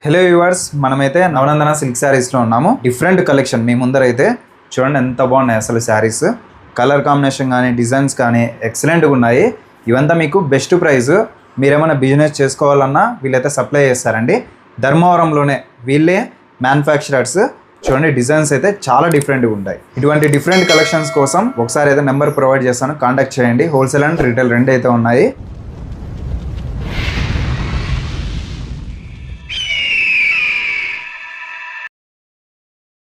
Hello viewers, మనమైతే నవనందన silk శారీస్లో ఉన్నాము. డిఫరెంట్ కలెక్షన్ మీ ముందరైతే చూడండి, ఎంత బాగున్నాయి అసలు శారీస్. కలర్ కాంబినేషన్ కానీ డిజైన్స్ కానీ ఎక్సలెంట్గా ఉన్నాయి. ఇవంతా మీకు బెస్ట్ ప్రైస్. మీరేమైనా బిజినెస్ చేసుకోవాలన్నా వీళ్ళైతే సప్లై చేస్తారండి. ధర్మవరంలోనే వీళ్ళే మ్యానుఫ్యాక్చరర్స్. చూడండి, డిజైన్స్ అయితే చాలా డిఫరెంట్గా ఉంటాయి. ఇటువంటి డిఫరెంట్ కలెక్షన్స్ కోసం ఒకసారి అయితే నెంబర్ ప్రొవైడ్ చేస్తాను, కాంటాక్ట్ చేయండి. హోల్సేల్ అండ్ రీటైల్ రెండు అయితే ఉన్నాయి.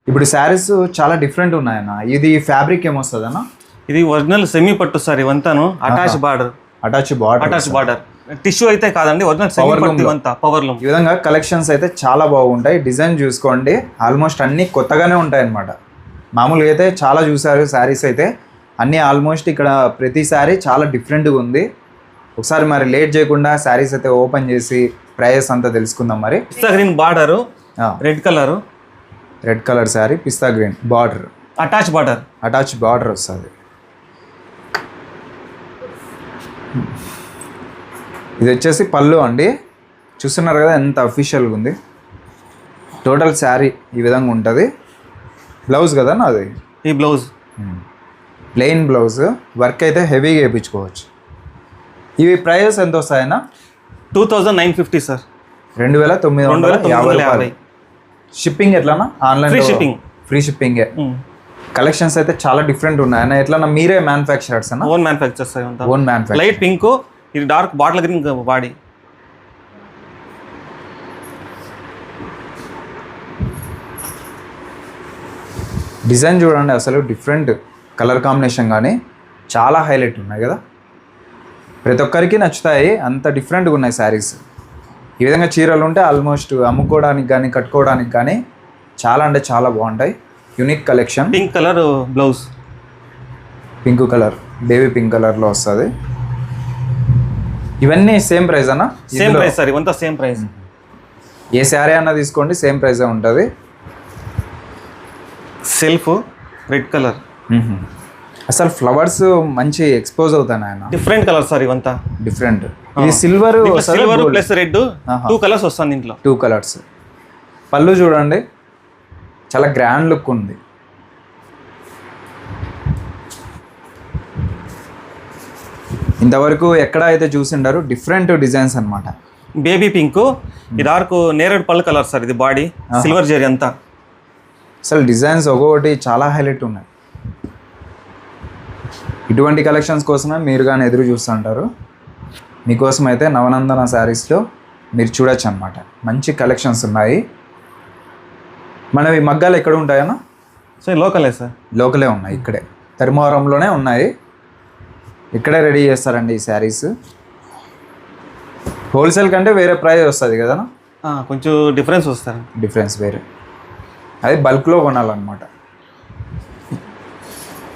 ఇప్పుడు శారీస్ చాలా డిఫరెంట్ ఉన్నాయన్న. ఇది ఫ్యాబ్రిక్ ఏమొస్తుంది అన్న? ఇది ఒరిజినల్ సెమీ పట్టు సార్. ఇవంతాను అటాచ్ బార్డర్ టిష్యూ అయితే కాదండి, ఒరిజినల్ సెమీ పట్టు ఇవంతా పవర్ లూమ్. ఈ విధంగా కలెక్షన్స్ అయితే చాలా బాగుంటాయి. డిజైన్ చూసుకోండి, ఆల్మోస్ట్ అన్ని కొత్తగానే ఉంటాయి అన్నమాట. మామూలుగా అయితే చాలా చూసారు శారీస్ అయితే, అన్నీ ఆల్మోస్ట్ ఇక్కడ ప్రతి శారీ చాలా డిఫరెంట్గా ఉంది. ఒకసారి మరి లేట్ చేయకుండా శారీస్ అయితే ఓపెన్ చేసి ప్రైస్ అంతా తెలుసుకుందాం. మరి pista green border, red colour sari, pista green border, attach border వస్తుంది. ఇది వచ్చేసి పళ్ళు అండి. చూస్తున్నారు కదా ఎంత అఫీషియల్గా ఉంది. టోటల్ శారీ ఈ విధంగా ఉంటుంది. బ్లౌజ్ కదా అది, ఈ బ్లౌజ్ ప్లెయిన్ బ్లౌజ్. వర్క్ అయితే హెవీగా వేయించుకోవచ్చు. ఇవి ప్రైస్ ఎంత వస్తాయన్నా? 2950 సార్. 2950. షిప్పింగ్ ఎట్లన్నా? ఆన్లైన్ ఫ్రీ షిప్పింగే. కలెక్షన్స్ అయితే చాలా డిఫరెంట్ ఉన్నాయన్న. ఎట్లన్నా మీరే మ్యానుఫ్యాక్చరర్స్ అన్న? Own manufactures. Own manufacture. Light pink, ఇది dark bottle green body. Design చూడండి, అసలు డిఫరెంట్ కలర్ కాంబినేషన్ కానీ చాలా హైలైట్ ఉన్నాయి కదా. ప్రతి ఒక్కరికి నచ్చుతాయి, అంత డిఫరెంట్గా ఉన్నాయి శారీస్. ఈ విధంగా చీరలు ఉంటే ఆల్మోస్ట్ అమ్ముకోవడానికి కానీ కట్టుకోవడానికి కానీ చాలా అంటే చాలా బాగుంటాయి. Unique collection. Pink colour blouse, pink colour, baby pink కలర్లో వస్తుంది. ఇవన్నీ సేమ్ ప్రైస్ అన్న? సేమ్ ప్రైస్ సార్, ఇవంతా సేమ్ ప్రైస్. ఏ శారీ అన్న తీసుకోండి సేమ్ ప్రైసే ఉంటుంది. Self red colour. అసలు ఫ్లవర్స్ మంచి ఎక్స్పోజ్ అవుతాయి ఆయన. డిఫరెంట్ కలర్ సార్ ఇవంతా. డిఫరెంట్. ఇది సిల్వర్ ప్లస్ రెడ్, 2 కలర్స్ వస్తుంది దీంట్లో. 2 కలర్స్. పళ్ళు చూడండి, చాలా గ్రాండ్ లుక్ ఉంది. ఇంతవరకు ఎక్కడ అయితే చూసిండారు, డిఫరెంట్ డిజైన్స్ అన్నమాట. బేబీ పింక్, ఈ డార్క్ నేరేడు పళ్ళు కలర్ సార్. ఇది బాడీ సిల్వర్ జరీ అంతా. అసలు డిజైన్స్ ఒక్కొక్కటి చాలా హైలైట్ ఉన్నాయి. ఇటువంటి కలెక్షన్స్ కోసమే మీరు కానీ ఎదురు చూస్తుంటారు. మీకోసం అయితే నవనందన శారీస్లో మీరు చూడొచ్చు అనమాట. మంచి కలెక్షన్స్ ఉన్నాయి. మనవి మగ్గాలు ఎక్కడ ఉంటాయన్నా? సార్ లోకలే సార్. లోకలే ఉన్నాయి, ఇక్కడే ధర్మవరంలోనే ఉన్నాయి. ఇక్కడే రెడీ చేస్తారండి ఈ శారీస్. హోల్సేల్ కంటే వేరే ప్రైస్ వస్తుంది కదా? కొంచెం డిఫరెన్స్ వస్తుంది. డిఫరెన్స్ వేరే, అది బల్క్లో కొనాలన్నమాట.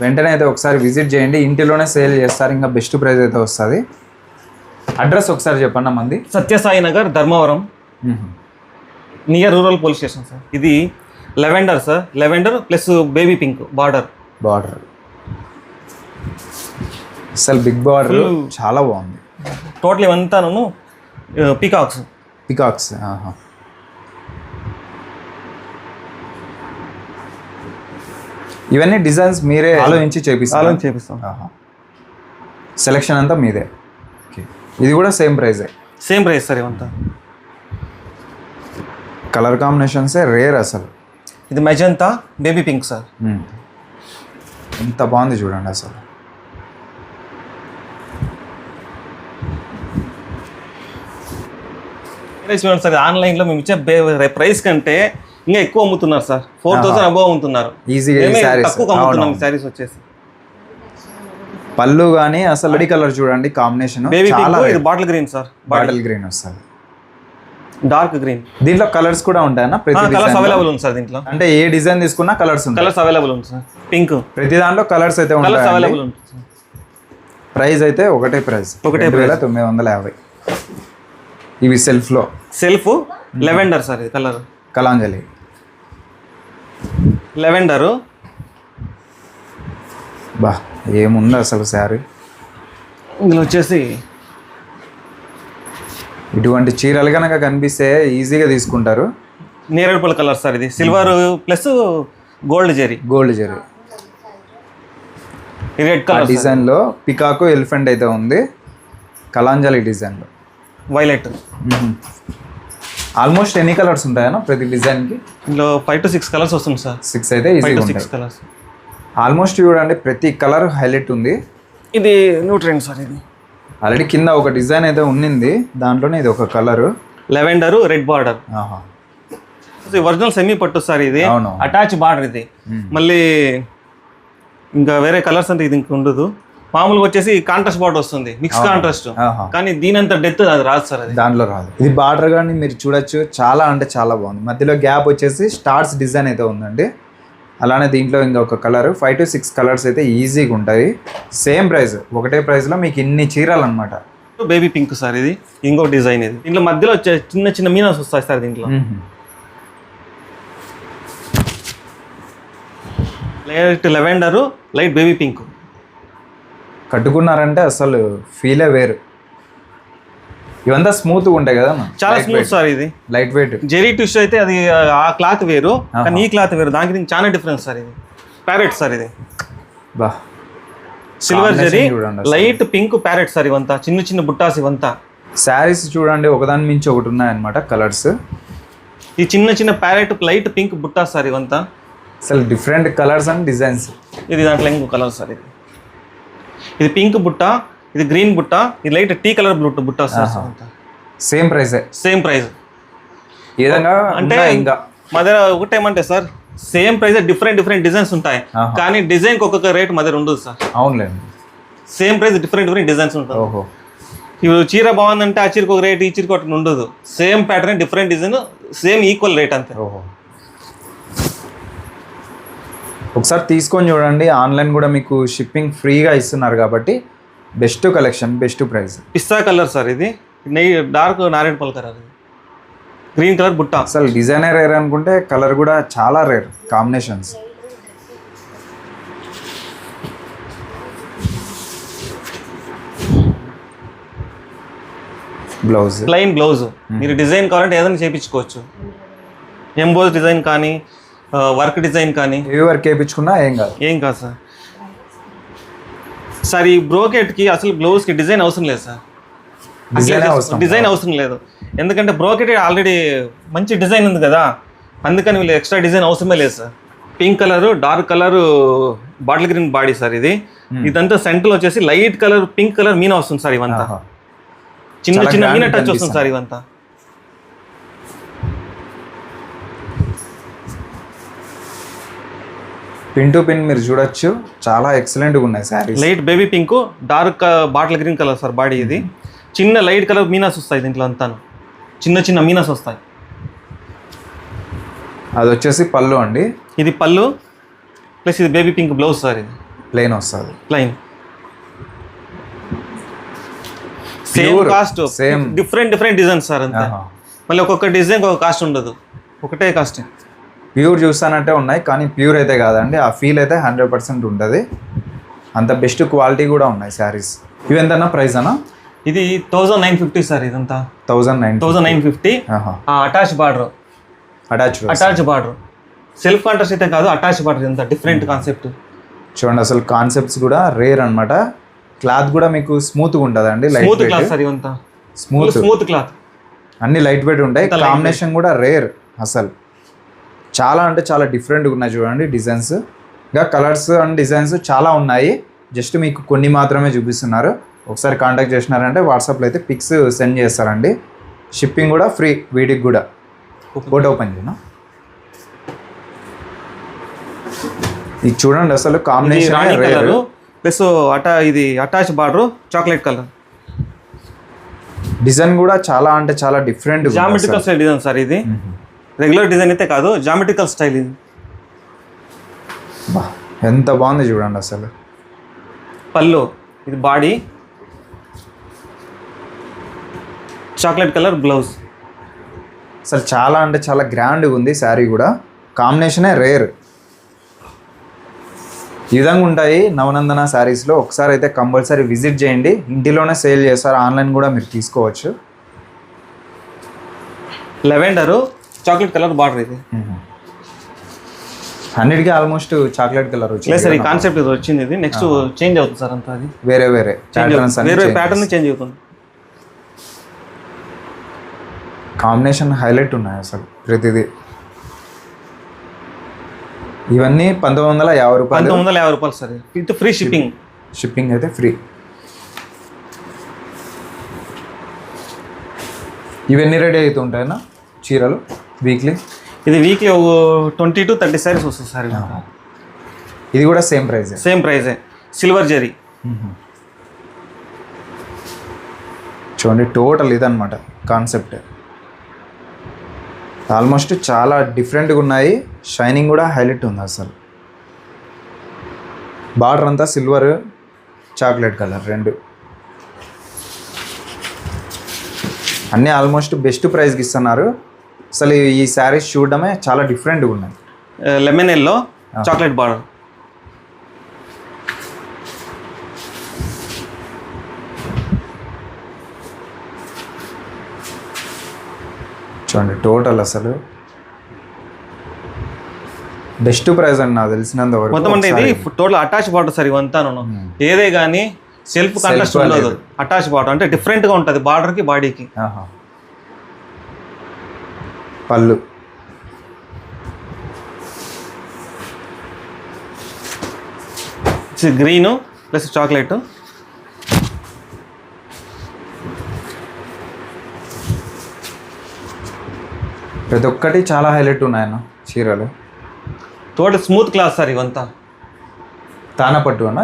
వెంటనే అయితే ఒకసారి విజిట్ చేయండి. ఇంటిలోనే సేల్ చేస్తారు, ఇంకా బెస్ట్ ప్రైస్ అయితే వస్తుంది. అడ్రస్ ఒకసారి చెప్పండి మంది. Satyasai Nagar, Dharmavaram, near rural police station sir. ఇది lavender sir. Lavender plus baby pink border. అసలు బిగ్ బార్డర్ చాలా బాగుంది. టోటల్ ఇవంతాను పికాక్స్. ఇవన్నీ డిజైన్స్ మీరే ఆలోచించి చేపిస్తాం. సెలెక్షన్ అంతా మీదే. ఇది కూడా సేమ్ ప్రైస్ సార్. ఇవంతా కలర్ కాంబినేషన్సే రేర్ అసలు. ఇది మెజంతా, బేబీ పింక్ సార్. ఎంత బాగుంది చూడండి అసలు. చూడండి సార్, ఆన్లైన్లో మేము ఇచ్చే ప్రైస్ కంటే ఇంకా ఎక్కువ అమ్ముతున్నారు సార్. 4000 అబౌవ్ అమ్ముతున్నారు. ఈజీగా తక్కువ అమ్ముతున్నాం శారీస్ వచ్చేసి. పళ్ళు కానీ అసలు రెడీ కలర్ చూడండి కాంబినేషన్. ఇది bottle green sir. Bottle green వస్తుంది, డార్క్ గ్రీన్. దీంట్లో కలర్స్ కూడా ఉంటాయన్నా? కలర్స్ అవైలబుల్ ఉంది సార్ దీంట్లో. అంటే ఏ డిజైన్ తీసుకున్నా కలర్స్ అవైలబుల్ ఉంది సార్. పింక్ ప్రతి దాంట్లో కలర్స్ అయితే ఉంటాయి. అవైలబుల్ ఉంటుంది. ప్రైస్ అయితే ఒకటే ప్రైస్, 2950. ఇవి సెల్ఫ్ లెవెండర్ సార్. ఇది కలర్ కలాంజలి లెవెండరు. బా ఏముంది అసలు శారీ. ఇందులో వచ్చేసి ఇటువంటి చీరలు కనుక కనిపిస్తే ఈజీగా తీసుకుంటారు. నేరేడుపల్లి కలర్ సార్ ఇది, silver plus gold zari. Gold zari red colour డిజైన్లో పికాకు ఎలిఫెంట్ అయితే ఉంది, కలాంజలి డిజైన్లో. వైలెట్. ఆల్మోస్ట్ ఎన్ని కలర్స్ ఉంటాయన్నా ప్రతి డిజైన్కి? ఇందులో 5 to 6 కలర్స్ వస్తుంది సార్. 6 అయితే 5 ఈజీగా to 6 ఉంటాయి. కలర్స్. ఆల్మోస్ట్ చూడండి ప్రతి కలర్ హైలైట్ ఉంది. ఇది న్యూ ట్రెండ్ సార్. ఇది ఆల్రెడీ కింద ఒక డిజైన్ అయితే ఉన్నింది, దాంట్లోనే ఇది ఒక colour. Lavender red border. Original semi పట్టు సార్ ఇది. అవును. అటాచ్ బార్డర్ ఇది. మళ్ళీ ఇంకా వేరే కలర్స్ అంటే ఇది ఇంకా ఉండదు. మామూలుగా వచ్చేసి కాంట్రాస్ట్ బార్డర్ వస్తుంది, మిక్స్ కాంట్రాస్ట్. కానీ దీనంత డెత్ అది రాదు సార్, అది దాంట్లో రాదు. ఇది బార్డర్ కానీ మీరు చూడొచ్చు, చాలా అంటే చాలా బాగుంది. మధ్యలో గ్యాప్ వచ్చేసి స్టార్స్ డిజైన్ అయితే ఉందండి. అలానే దీంట్లో ఇంకా ఒక కలర్ 5 to 6 కలర్స్ అయితే ఈజీగా ఉంటాయి. సేమ్ ప్రైస్, ఒకటే ప్రైస్లో మీకు ఇన్ని చీరలు అనమాట. బేబీ పింక్ సార్ ఇది, ఇంకో డిజైన్ ఇది. దీంట్లో మధ్యలో వచ్చే చిన్న చిన్న మీనాస్ వస్తాయి సార్ దీంట్లో. Light lavender, light baby pink. కట్టుకున్నారంటే అసలు ఫీలే వేరు. ఇవంతా స్మూత్గా ఉంటాయి కదా, చాలా స్మూత్ సార్. ఇది లైట్ వెయిట్ జెరీ టిష్యూ అయితే అది ఆ క్లాత్ వేరు, కానీ ఈ క్లాత్ వేరు. దానికి దీనికి చాలా డిఫరెన్స్ సార్. ఇది ప్యారెట్ సార్. ఇది బా silver zari, light pink parrot sir. ఇవంతా చిన్న చిన్న బుట్టాస్. ఇవంతా శారీస్ చూడండి ఒకదాని మించి ఒకటి ఉన్నాయన్నమాట కలర్స్. ఈ చిన్న చిన్న ప్యారెట్ లైట్ పింక్ బుట్టాస్ సార్. ఇవంతా అసలు డిఫరెంట్ కలర్స్ అండ్ డిజైన్స్. ఇది దాంట్లో ఇంకో కలర్ సార్. ఇది పింక్ బుట్ట, ఇది గ్రీన్ బుట్ట, ఇది లైట్ టీ కలర్ బుట్ట sir. Same price. Same price. ఈ విధంగా అంటే ఇంకా మా దగ్గర ఒకటేమంటే sir, same price different different designs ఉంటాయి, కానీ డిజైన్కి ఒక్కొక్క రేట్ మా దగ్గర ఉండదు సార్. అవునులేండి. Same price different different designs ఉంటాయి. ఓహో. ఇప్పుడు చీర బాగుందంటే ఆ చీరకు ఒక రేట్, ఈ చీరకు ఒకటి ఉండదు. Same pattern different design, same equal rate అంతే. ఓహో. ఒకసారి తీసుకొని చూడండి. ఆన్లైన్ కూడా మీకు షిప్పింగ్ ఫ్రీగా ఇస్తున్నారు కాబట్టి బెస్ట్ కలెక్షన్, బెస్ట్ ప్రైస్. పిస్తా కలర్ సార్. ఇది dark Narayanapalli colour. Green colour బుట్ట. అసలు డిజైనే రేర్ అనుకుంటే కలర్ కూడా చాలా rare combinations. Blouse plain blouse. మీరు డిజైన్ కావాలంటే ఏదైనా చేయించుకోవచ్చు. ఎంబోజ్ డిజైన్ కానీ, వర్క్ డిజైన్ కానీ, ఏ వర్క్ వేయించుకున్నా ఏం కాదు. ఏం కాదు సార్. సార్ ఈ బ్రోకెట్కి అసలు బ్లౌజ్కి డిజైన్ అవసరం లేదు సార్. డిజైన్ అవసరం లేదు, ఎందుకంటే బ్రోకెట్ ఆల్రెడీ మంచి డిజైన్ ఉంది కదా, అందుకని వీళ్ళు ఎక్స్ట్రా డిజైన్ అవసరమే లేదు sir. Pink colour, dark colour, bottle green body sir. ఇది ఇదంతా సెంటర్ వచ్చేసి light colour pink colour Meena వస్తుంది సార్. ఇవంతా చిన్న చిన్న మీనా టచ్ వస్తుంది సార్. ఇవంతా పిన్ టు పిన్ మీరు చూడొచ్చు, చాలా ఎక్సలెంట్గా ఉన్నాయి saris. Light baby pink, dark bottle green colour sir body. ఇది చిన్న లైట్ కలర్ మీనాస్ వస్తాయి దీంట్లో అంతా, చిన్న చిన్న మీనాస్ వస్తాయి. అది వచ్చేసి పళ్ళు అండి. ఇది పళ్ళు ప్లస్ ఇది బేబీ పింక్ బ్లౌజ్ సార్. ఇది ప్లెయిన్ వస్తుంది. Plain. Same cost, same different different designs sir అంతే. మళ్ళీ ఒక్కొక్క డిజైన్ ఒక కాస్ట్ ఉండదు, ఒకటే కాస్ట్. ప్యూర్ చూస్తానంటే ఉన్నాయి, కానీ ప్యూర్ అయితే కాదండి. ఆ ఫీల్ అయితే 100% ఉంటుంది. అంత బెస్ట్ క్వాలిటీ కూడా ఉన్నాయి శారీస్. ఇవి ఎంతన్నా ప్రైస్ అన్నా? ఇది 1950 సార్. ఇదంతా 1950. Attach border, attach border. Self contrast అయితే కాదు, అటాచ్ బార్డర్. ఇదంతా డిఫరెంట్ కాన్సెప్ట్. చూడండి అసలు కాన్సెప్ట్స్ కూడా రేర్ అనమాట. క్లాత్ కూడా మీకు స్మూత్గా ఉంటుందండి. Smooth cloth sir. ఇవంతా స్మూత్ క్లాత్, అన్ని లైట్ వెయిట్ ఉంటాయి. కాంబినేషన్ కూడా రేర్ అసలు. చాలా అంటే చాలా డిఫరెంట్గా ఉన్నాయి చూడండి డిజైన్స్. ఇంకా కలర్స్ అండ్ డిజైన్స్ చాలా ఉన్నాయి, జస్ట్ మీకు కొన్ని మాత్రమే చూపిస్తున్నారు. ఒకసారి కాంటాక్ట్ చేసినారంటే వాట్సాప్లో అయితే పిక్స్ సెండ్ చేస్తారండి. షిప్పింగ్ కూడా ఫ్రీ వీటికి కూడా. ఫోటో ఓపెన్ చేయనా? ఇది చూడండి అసలు కాంబినేషన్ ప్లస్ ఇది attach border, chocolate colour. Design కూడా చాలా అంటే చాలా different. Geometrical style design sir. ఇది రెగ్యులర్ డిజైన్ అయితే కాదు, జామెట్రికల్ స్టైల్. ఇది ఎంత బాగుంది చూడండి అసలు. పళ్ళు, ఇది బాడీ, చాక్లెట్ కలర్ బ్లౌజ్. అసలు చాలా అంటే చాలా గ్రాండ్గా ఉంది శారీ కూడా. కాంబినేషనే రేర్. ఈ విధంగా ఉంటాయి నవనందన శారీస్లో. ఒకసారి అయితే కంపల్సరీ విజిట్ చేయండి. ఇంటిలోనే సేల్ చేస్తారు, ఆన్లైన్ కూడా మీరు తీసుకోవచ్చు. లెవెండరు చాక్లెట్ కలర్ బార్డర్ ఇది. అన్నిటికీ ఆల్మోస్ట్ చాక్లెట్ కలర్ వచ్చింది. లేదు సార్, ఈ కాన్సెప్ట్ ఇది వచ్చింది. ఇది నెక్స్ట్ చేంజ్ అవుతుంది సార్ అంతా. అది వేరే వేరే ప్యాటర్న్స్ వేరే ప్యాటర్న్ చేంజ్ అవుతుంది. కాంబినేషన్ హైలైట్ ఉన్నాయి అసలు ప్రతిదీ. ఇవన్నీ 1950 రూపాయలు. 1950 రూపాయలు sir. With free shipping. Shipping అయితే ఫ్రీ. ఇవన్నీ రెడీ అవుతుంటాయన్నా చీరలు వీక్లీ? ఇది వీక్లీ 20 to 30 సారీస్ వస్తుంది సార్. ఇది కూడా సేమ్ ప్రైస్? సేమ్ ప్రైజే. సిల్వర్ జరీ. చూడండి టోటల్ ఇదన్నమాట కాన్సెప్ట్. ఆల్మోస్ట్ చాలా డిఫరెంట్గా ఉన్నాయి. షైనింగ్ కూడా హైలైట్ ఉంది అసలు. బార్డర్ అంతా సిల్వర్ చాక్లెట్ కలర్ రెండు. అన్నీ ఆల్మోస్ట్ బెస్ట్ ప్రైస్కి ఇస్తున్నారు. అసలు ఈ శారీస్ చూడడమే చాలా డిఫరెంట్గా ఉన్నాయి. Lemon yellow chocolate border. చూడండి టోటల్ అసలు బెస్ట్ ప్రైస్ అండి నాకు తెలిసినంత వరకు. మొత్తం అంటే ఇది టోటల్ అటాచ్ బార్డర్ సార్ ఇవంతాను. ఏదే కానీ సెల్ఫ్ కాంట్రాస్ట్ ఉండదు. అటాచ్ బార్డర్ అంటే డిఫరెంట్గా ఉంటుంది బార్డర్కి బాడీకి. పళ్ళు గ్రీన్ ప్లస్ చాక్లెట్. ప్రతి ఒక్కటి చాలా హైలైట్ ఉన్నాయన్న చీరలు. టోటల్ స్మూత్ క్లాత్ సార్ ఇవంతా. తానా పట్టు అన్న?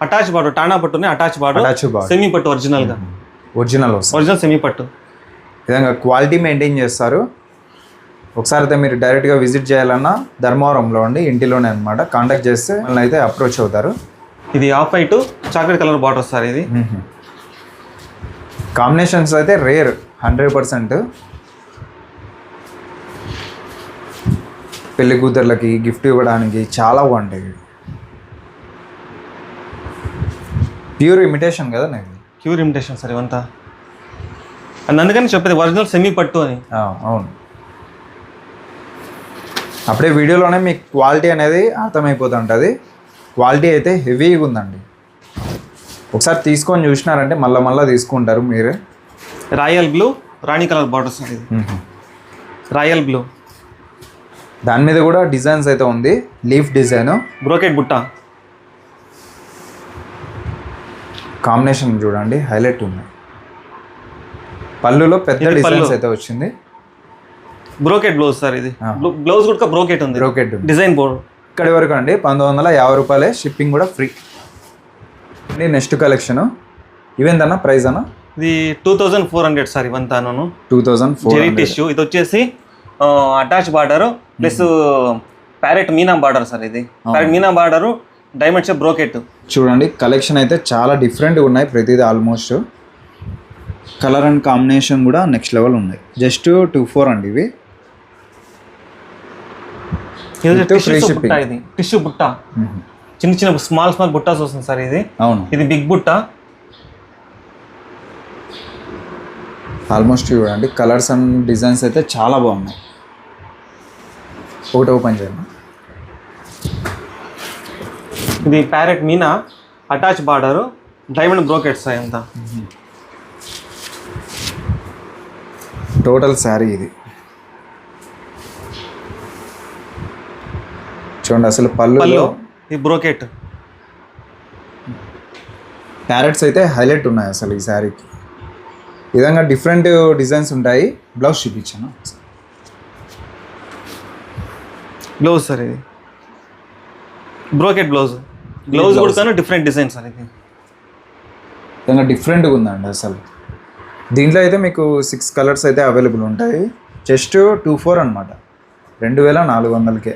Attach border. టానా పట్టునే అటాచ్ బార్డర్. సెమీ పట్టు ఒరిజినల్గా. ఒరిజినల్ సెమీ పట్టు. విధంగా క్వాలిటీ మెయింటైన్ చేస్తారు. ఒకసారి అయితే మీరు డైరెక్ట్గా విజిట్ చేయాలన్నా ధర్మవరంలో ఉండి ఇంటిలోనే అనమాట. కాంటాక్ట్ చేస్తే వాళ్ళని అయితే అప్రోచ్ అవుతారు. ఇది off white chocolate colour border sir. ఇది కాంబినేషన్స్ అయితే రేర్ 100%. పెళ్లి కూతుర్లకి గిఫ్ట్ ఇవ్వడానికి చాలా బాగుంటాయి. ప్యూర్ ఇమిటేషన్ కదా నాకు. ప్యూర్ ఇమిటేషన్ సార్ ఇవంతా. అందుకని చెప్పేది ఒరిజినల్ సెమీ పట్టు అని. అవును, అప్పుడే వీడియోలోనే మీకు క్వాలిటీ అనేది అర్థమైపోతుంటుంది. క్వాలిటీ అయితే హెవీగా ఉందండి. ఒకసారి తీసుకొని చూసినారంటే మళ్ళీ తీసుకుంటారు మీరే. రాయల్ బ్లూ రాణి కలర్ బార్డర్ సార్ ఇది. Royal blue. దాని మీద కూడా డిజైన్స్ అయితే ఉంది. లీఫ్ డిజైన్, బ్రోకెట్ బుట్ట. కాంబినేషన్ చూడండి హైలైట్ ఉంది. పళ్ళులో పెద్ద డిజైన్స్ అయితే వచ్చింది. బ్రోకెట్ బ్లౌజ్ సార్ ఇది. బ్లౌజ్ కూడా బ్రోకెట్ ఉంది. Brocade design board. ఇక్కడి వరకు అండి 1950 రూపాయలే. షిప్పింగ్ కూడా ఫ్రీ. నెక్స్ట్ కలెక్షన్ ఇవేందన్నా ప్రైస్ అన్న? ఇది 2400 సార్ ఇవంతాను. 2400 జెరీ టిష్యూ. ఇది వచ్చేసి అటాచ్ బార్డర్ ప్లస్ ప్యారెట్ మీనా బార్డర్ సార్. ఇది ప్యారెట్ మీనా బార్డరు డైమండ్ షేప్ బ్రోకెట్. చూడండి కలెక్షన్ అయితే చాలా డిఫరెంట్గా ఉన్నాయి ప్రతిదీ. ఆల్మోస్ట్ కలర్ అండ్ కాంబినేషన్ కూడా నెక్స్ట్ లెవెల్ ఉన్నాయి. జస్ట్ 2400 అండి ఇవి. ఇది టిష్యూ బుట్ట. చిన్న చిన్న స్మాల్ బుట్టాస్ వస్తుంది సార్ ఇది. అవును, ఇది బిగ్ బుట్ట. ఆల్మోస్ట్ చూడండి కలర్స్ అండ్ డిజైన్స్ అయితే చాలా బాగున్నాయి. ఒకటి ఓపెన్ చేయండి. ఇది parrot Meena attach border diamond brocades అంతా. టోటల్ శారీ ఇది. చూడండి అసలు పళ్ళు ఈ బ్రోకెట్ ప్యారెట్స్ అయితే హైలైట్ ఉన్నాయి అసలు ఈ శారీకి. ఈ విధంగా డిఫరెంట్ డిజైన్స్ ఉంటాయి. బ్లౌజ్ చూపించాను. బ్లౌజ్ సార్ ఇది బ్రోకెట్ బ్లౌజ్. బ్లౌజ్ కూడా డిఫరెంట్ డిజైన్ సార్ ఇది. విధంగా డిఫరెంట్గా ఉందండి అసలు. దీంట్లో అయితే మీకు 6 కలర్స్ అయితే అవైలబుల్ ఉంటాయి. జస్ట్ 2400 అనమాట. 2400కే.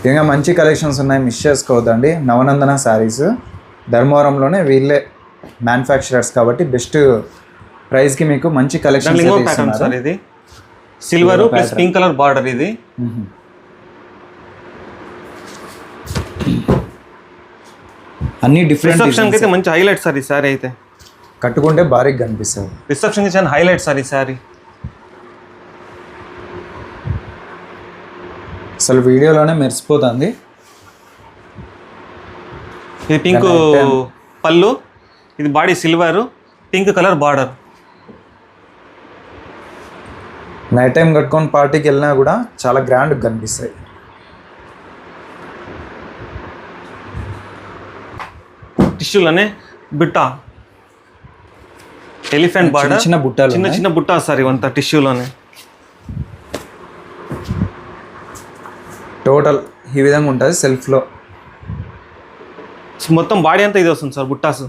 ఇంకా మంచి కలెక్షన్స్ ఉన్నాయి, మిస్ చేసుకోవద్దండి. నవనందన శారీస్ ధర్మవరంలోనే వీళ్ళే మ్యానుఫ్యాక్చరర్స్ కాబట్టి బెస్ట్ ప్రైస్కి మీకు మంచి కలెక్షన్. ఇది silver plus pink colour border. ఇది అన్ని డిఫరెంట్. రిసెప్షన్ అయితే మంచి హైలైట్ సార్ ఈ సారీ. అయితే కట్టుకుంటే భారీగా కనిపిస్తుంది. రిసెప్షన్ చాలా హైలైట్ సార్ ఈ సారీ. అసలు వీడియోలోనే మెరిసిపోతుంది. ఇది పింక్ పళ్ళు, ఇది body silver, pink colour border. Night time కట్టుకొని పార్టీకి వెళ్ళినా కూడా చాలా గ్రాండ్గా కనిపిస్తాయి. టిష్యూలోనే బుట్ట, ఎలిఫెంట్ బార్డర్, చిన్న బుట్టాలు చిన్న చిన్న బుట్ట సార్ ఇవంతా టిష్యూలోనే. టోటల్ ఈ విధంగా ఉంటుంది సెల్ఫ్లో. మొత్తం బాడీ అంతా ఇది వస్తుంది సార్ బుట్టాస్.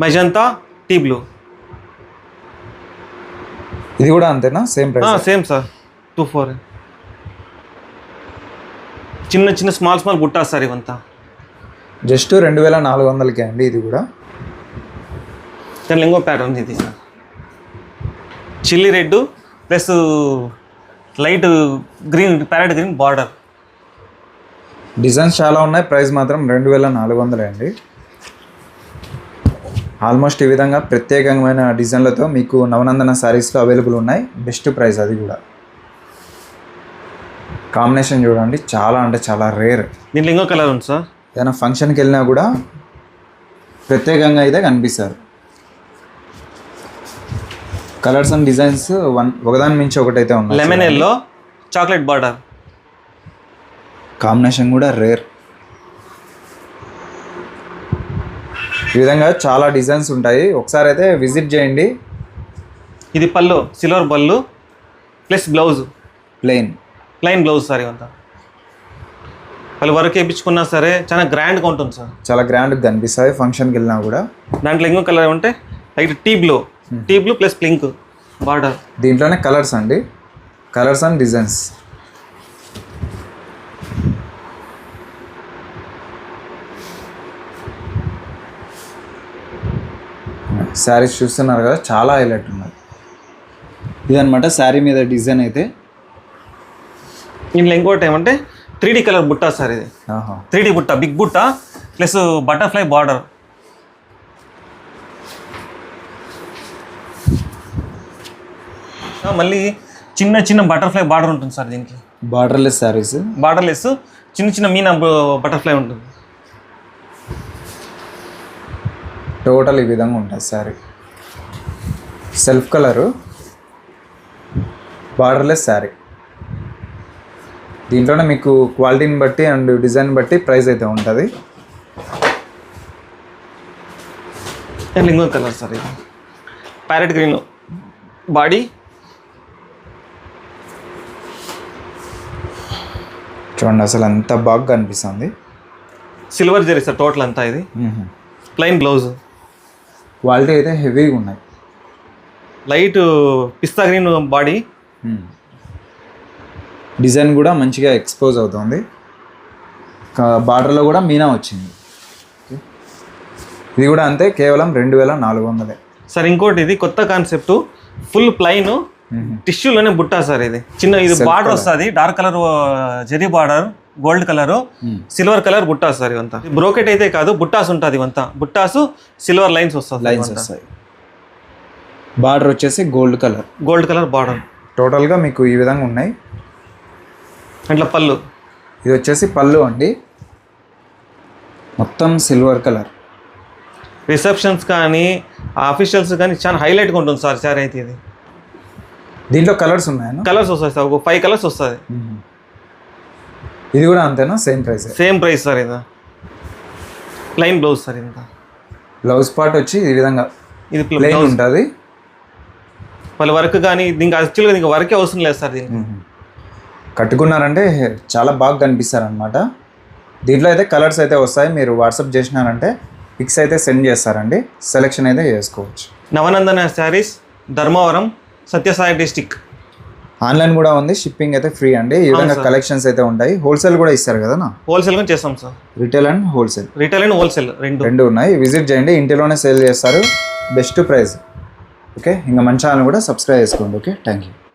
Magenta, tea blue. ఇది కూడా అంతేనా? Same price? Same sir, 24. చిన్న చిన్న స్మాల్ బుట్టాస్ సార్ ఇవంతా. జస్ట్ 2400కే అండి ఇది కూడా. దాని ఇంకో ప్యాటర్న్ ఇది sir, chilli red plus light green, parrot green border. Designs చాలా ఉన్నాయి, ప్రైస్ మాత్రం 2400 అండి. ఆల్మోస్ట్ ఈ విధంగా ప్రత్యేకమైన డిజైన్లతో మీకు నవనందన శారీస్లో అవైలబుల్ ఉన్నాయి. బెస్ట్ ప్రైస్, అది కూడా. కాంబినేషన్ చూడండి, చాలా అంటే చాలా రేర్. దీంట్లో ఇంకో కలర్ ఉంది సార్. ఏదైనా ఫంక్షన్కి వెళ్ళినా కూడా ప్రత్యేకంగా అయితే కనిపిస్తారు. కలర్స్ అండ్ డిజైన్స్ ఒకదాని మించి ఒకటైతే ఉన్నాయి. Lemon yellow, chocolate border. Combination కూడా రేర్. ఈ విధంగా చాలా డిజైన్స్ ఉంటాయి, ఒకసారి అయితే విజిట్ చేయండి. ఇది పళ్ళు, సిల్వర్ పళ్ళు plus blouse plain blouse sir ఇవంతా. వాళ్ళు వర్క్ వేయించుకున్నా సరే చాలా గ్రాండ్గా ఉంటుంది సార్. చాలా గ్రాండ్గా కనిపిస్తాయి ఫంక్షన్కి వెళ్ళినా కూడా. దాంట్లో ఇంకో కలర్ ఏమంటే light tea blue plus pink border. దీంట్లోనే కలర్స్ అండి, కలర్స్ అండ్ డిజైన్స్. శారీస్ చూస్తున్నారు కదా, చాలా హైలైట్ ఉన్నది. ఇదనమాట శారీ మీద డిజైన్ అయితే. దీంట్లో ఇంకోటి ఏమంటే 3D కలర్ బుట్ట సార్ ఇది. 3D బుట్ట, బిగ్ బుట్ట ప్లస్ బటర్ఫ్లై బార్డర్. మళ్ళీ చిన్న చిన్న బటర్ఫ్లై బార్డర్ ఉంటుంది సార్ దీనికి. బార్డర్లెస్ శారీస్, బార్డర్లెస్ చిన్న చిన్న మీనా బటర్ఫ్లై ఉంటుంది. టోటల్ ఈ విధంగా ఉంటుంది sari. Self colour, borderless sari. దీంట్లోనే మీకు క్వాలిటీని బట్టి అండ్ డిజైన్ బట్టి ప్రైస్ అయితే ఉంటుంది. ఇంకో కలర్ సార్ ఇది, ప్యారెట్ గ్రీన్ బాడీ. చూడండి అసలు ఎంత బాగా కనిపిస్తుంది. సిల్వర్ జరీ సార్ టోటల్ అంతా. ఇది ప్లెయిన్ బ్లౌజ్. క్వాలిటీ అయితే హెవీగా ఉన్నాయి. లైట్ పిస్తా గ్రీన్ బాడీ. డిజైన్ కూడా మంచిగా ఎక్స్పోజ్ అవుతుంది. బార్డర్లో కూడా మీనా వచ్చింది. ఇది కూడా అంతే, కేవలం 2400. సార్ ఇంకోటి ఇది కొత్త కాన్సెప్ట్, ఫుల్ ప్లైన్ టిష్యూలోనే బుట్ట సార్. ఇది చిన్న, ఇది బార్డర్ వస్తుంది, dark colour zari border, gold colour, silver colour బుట్టాస్ సార్ ఇవంతా. బ్రోకెట్ అయితే కాదు, బుట్టాస్ ఉంటుంది ఇవంతా. బుట్టాసు సిల్వర్ లైన్స్ వస్తాయి. బార్డర్ వచ్చేసి గోల్డ్ కలర్ బార్డర్. టోటల్గా మీకు ఈ విధంగా ఉన్నాయి. అట్లా పళ్ళు, ఇది వచ్చేసి పళ్ళు అండి, మొత్తం సిల్వర్ కలర్. రిసెప్షన్స్ కానీ ఆఫీషియల్స్ కానీ చాలా హైలైట్గా ఉంటుంది సార్ సారీ అయితే. ఇది దీంట్లో కలర్స్ ఉన్నాయా? కలర్స్ వస్తాయి సార్, ఒక 5 కలర్స్ వస్తుంది. ఇది కూడా అంతేనా? Same price sir. ఇది ప్లెయిన్ బ్లౌజ్ సార్. ఇంత బ్లౌజ్ పార్ట్ వచ్చి ఈ విధంగా ఇది ప్లెయిన్ ఉంటుంది. వాళ్ళ వర్క్ కానీ దీనికి యాక్చువల్గా దీనికి వర్కే అవసరం లేదు సార్. దీనికి కట్టుకున్నారంటే చాలా బాగా కనిపిస్తారు అనమాట. దీంట్లో అయితే కలర్స్ అయితే వస్తాయి, మీరు వాట్సాప్ చేసినారంటే పిక్స్ అయితే సెండ్ చేస్తారండి, సెలెక్షన్ అయితే చేసుకోవచ్చు. నవనందన శారీస్, ధర్మవరం, సత్యసాయి డిస్టిక్. ఆన్లైన్ కూడా ఉంది, షిప్పింగ్ అయితే ఫ్రీ అండి. ఈ విధంగా కలెక్షన్స్ అయితే ఉంటాయి. హోల్సేల్ కూడా ఇస్తారు కదా? హోల్సేల్ కూడా చేస్తాం సార్. రిటైల్ అండ్ హోల్సేల్ రెండు ఉన్నాయి. విజిట్ చేయండి, ఇంటిలోనే సేల్ చేస్తారు, బెస్ట్ ప్రైస్. ఓకే, ఇంకా మన ఛానల్ కూడా సబ్స్క్రైబ్ చేసుకోండి. Okay, thank you.